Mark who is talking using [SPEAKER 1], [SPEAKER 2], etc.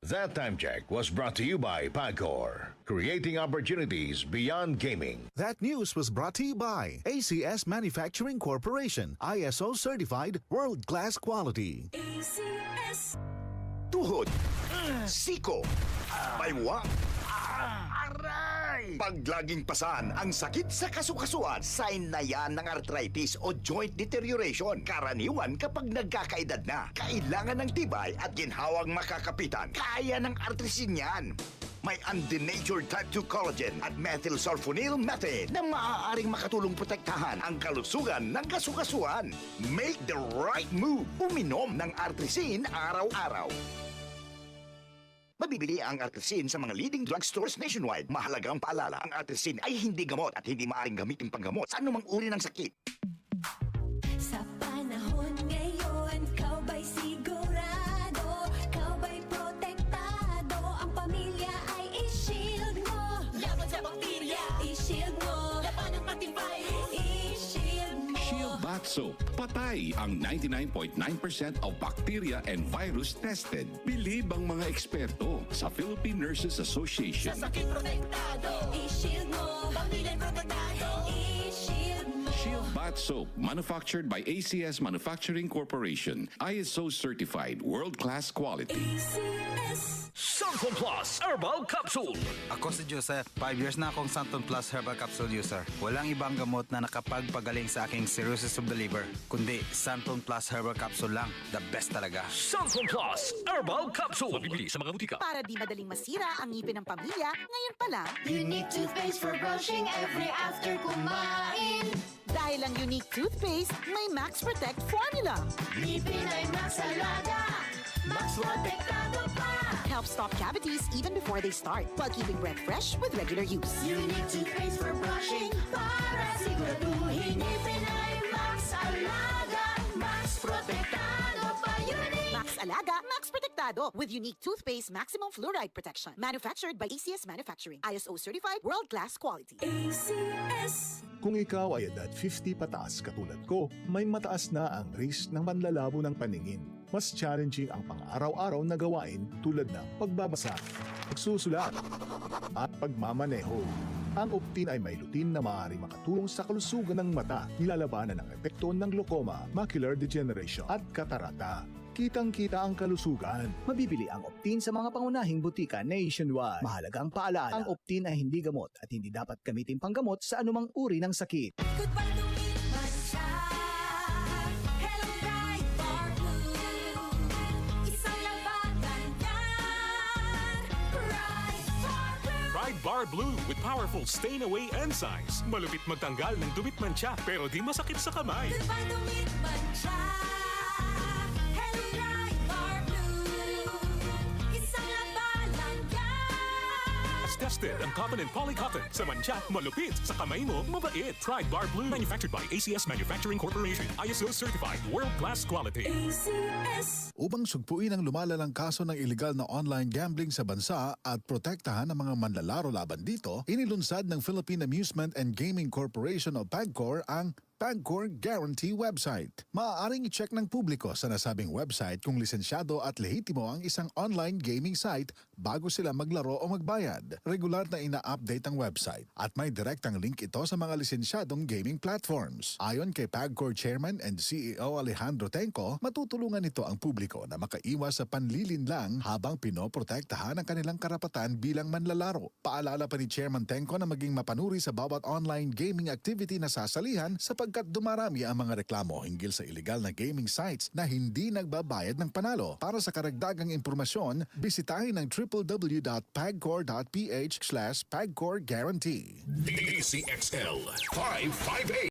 [SPEAKER 1] That Time Check was brought to you by Pagcor, creating opportunities beyond gaming.
[SPEAKER 2] That news was brought to you by ACS Manufacturing Corporation, ISO certified world-class quality.
[SPEAKER 3] ACS.
[SPEAKER 4] Tuhod, siko, baywa, aray! Pag laging pasan ang sakit sa kasukasuan, sign na yan ng arthritis o joint deterioration. Karaniwan kapag nagkakaedad na, kailangan ng tibay at ginhawang makakapitan. Kaya ng artrisin yan. May undenatured type 2 collagen at methylsulfonyl methane na maaaring makatulong protektahan ang kalusugan ng kasukasuan. Make the right move. Uminom ng artrisin araw-araw. Mabibili ang artrisin sa mga leading drugstores nationwide. Mahalagang paalala, ang artrisin ay hindi gamot at hindi maaaring gamitin panggamot sa anumang uri ng sakit.
[SPEAKER 3] Sa panahon ngayon, kau ba'y sigurado? Kau ba'y protektado? Ang pamilya ay i-shield mo. Laban sa bakterya, i-shield mo. Laban ng matibay, i-shield mo.
[SPEAKER 5] Shield Bath Soap. Patay ang 99.9% of bacteria and virus tested. Bilib ang mga eksperto sa Philippine Nurses Association.
[SPEAKER 3] Sa sakit protektado, i-shield mo. Pamilya'y protektado, i-shield mo.
[SPEAKER 5] Shield Bath Soap, manufactured by ACS Manufacturing Corporation. ISO certified, world-class quality.
[SPEAKER 3] ACS.
[SPEAKER 6] Santon Plus Herbal Capsule.
[SPEAKER 7] Ako si Joseph. 5 years na akong Santon Plus Herbal Capsule user. Walang ibang gamot na nakapagpagaling sa aking cirrhosis of the liver, kundi Santon Plus Herbal Capsule lang. The best talaga.
[SPEAKER 6] Santon Plus Herbal Capsule. Mabibili sa mga butika.
[SPEAKER 8] Para di madaling masira ang ngipin ng pamilya, ngayon pa lang,
[SPEAKER 3] Unique toothpaste for brushing every after kumain.
[SPEAKER 8] dahil ang unique toothpaste, may Max Protect formula.
[SPEAKER 3] Ngipin ay Max Alaga, Max Protektado pa.
[SPEAKER 8] Helps stop cavities even before they start, while keeping breath fresh with regular use.
[SPEAKER 3] Unique toothpaste for brushing para siguraduhin ngipin ay Max Alaga, Max Protektado pa. Unique.
[SPEAKER 8] Max Alaga, Max Protectado with unique toothpaste maximum fluoride protection. Manufactured by ACS Manufacturing. ISO certified world-class quality.
[SPEAKER 3] ACS.
[SPEAKER 2] Kung ikaw ay edad 50 pataas katulad ko, may mataas na ang risk ng manlalabo ng paningin. Mas challenging ang pang-araw-araw na gawain tulad ng pagbabasa, pagsusulat, at pagmamaneho. Ang Optin ay may lutin na maaaring makatulong sa kalusugan ng mata, nilalabanan ang epekto ng glaucoma, macular degeneration at katarata. Kitang-kita ang kalusugan.
[SPEAKER 9] Mabibili ang Optin sa mga pangunahing butika nationwide. Mahalagang paalala, ang Optin ay hindi gamot at hindi dapat gamitin panggamot sa anumang uri ng sakit.
[SPEAKER 3] Goodbye lumipas siya. Hello bright bar blue. Isang labatan yan. Bright bar blue.
[SPEAKER 6] Pride Bar Blue with powerful stain-away enzymes. Malupit magtanggal ng dumit mancha pero di masakit sa kamay.
[SPEAKER 3] Goodbye lumipas siya. Hello bright bar blue. Isang labanan yan.
[SPEAKER 6] As tested ang cotton and polycotton. Sa mancha, malupit. Sa kamay mo, mabait. Pride Bar Blue. Manufactured by ACS Manufacturing Corporation. ISO certified. World-class quality.
[SPEAKER 3] ACS.
[SPEAKER 10] Upang sugpuin ang lumalalang kaso ng illegal na online gambling sa bansa at protektahan ang mga manlalaro laban dito, inilunsad ng Philippine Amusement and Gaming Corporation o PAGCOR ang Pagcor Guarantee website. Maaaring i-check ng publiko sa nasabing website kung lisensyado at lehitimo ang isang online gaming site bago sila maglaro o magbayad. Regular na ina-update ang website at may direktang link ito sa mga lisensyadong gaming platforms. Ayon kay Pagcor Chairman and CEO Alejandro Tenco, matutulungan nito ang publiko na makaiwas sa panlilinlang habang pinoprotektahan ang kanilang karapatan bilang manlalaro. Paalala pa ni Chairman Tenco na maging mapanuri sa bawat online gaming activity na sasalihan sapagkat dumarami ang mga reklamo hinggil sa illegal na gaming sites na hindi nagbabayad ng panalo. Para sa karagdagang impormasyon, bisitahin ang www.pagcor.ph/pagcorguarantee.
[SPEAKER 6] DCXL 558.